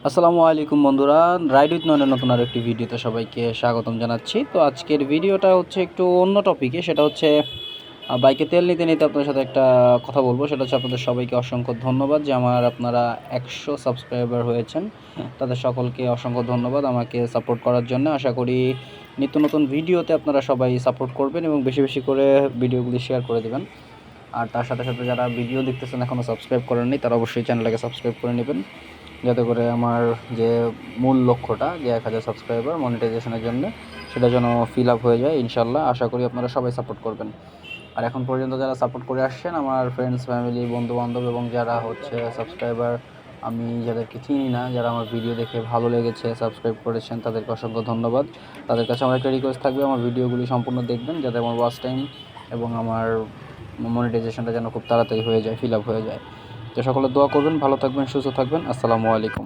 আসসালামু আলাইকুম বন্ধুরা, রাইড উইথ নয়নের নতুন আর একটি ভিডিওতে সবাইকে স্বাগতম জানাচ্ছি। তো আজকের ভিডিওটা হচ্ছে একটু অন্য টপিকে, সেটা হচ্ছে বাইকে তেল নিতে নিতে আপনাদের সাথে একটা কথা বলবো। সেটা হচ্ছে আপনাদের সবাইকে অসংখ্য ধন্যবাদ যে আপনারা 100 সাবস্ক্রাইবার হয়েছেন। তাদের সকলকে অসংখ্য ধন্যবাদ আমাকে সাপোর্ট করার জন্য। আশা করি নিত্য নতুন ভিডিওতে আপনারা সবাই সাপোর্ট করবেন এবং বেশি বেশি করে ভিডিওগুলি শেয়ার করে দেবেন। আর তার সাথে সাথে যারা ভিডিও দেখতেছেন এখনও সাবস্ক্রাইব করেননি, তারা অবশ্যই চ্যানেলটাকে সাবস্ক্রাইব করে নেবেন, যাতে করে আমার যে মূল লক্ষ্যটা যে 1000 সাবস্ক্রাইবার মনিটাইজেশনের জন্য, সেটা যেন ফিল আপ হয়ে যায় ইনশাল্লাহ। আশা করি আপনারা সবাই সাপোর্ট করবেন। আর এখন পর্যন্ত যারা সাপোর্ট করে আসছেন, আমার ফ্রেন্ডস, ফ্যামিলি, বন্ধুবান্ধব এবং যারা হচ্ছে সাবস্ক্রাইবার, আমি যাদেরকে চিনি না, যারা আমার ভিডিও দেখে ভালো লেগেছে সাবস্ক্রাইব করেছেন, তাদেরকে অসংখ্য ধন্যবাদ। তাদের কাছে আমার একটা রিকোয়েস্ট থাকবে, আমার ভিডিওগুলি সম্পূর্ণ দেখবেন, যাতে আমার ওয়াচ টাইম এবং আমার মনিটাইজেশনটা যেন খুব তাড়াতাড়ি হয়ে যায়, ফিল আপ হয়ে যায়। তো সকলে দোয়া করবেন, ভালো থাকবেন, সুস্থ থাকবেন। আসসালামু আলাইকুম।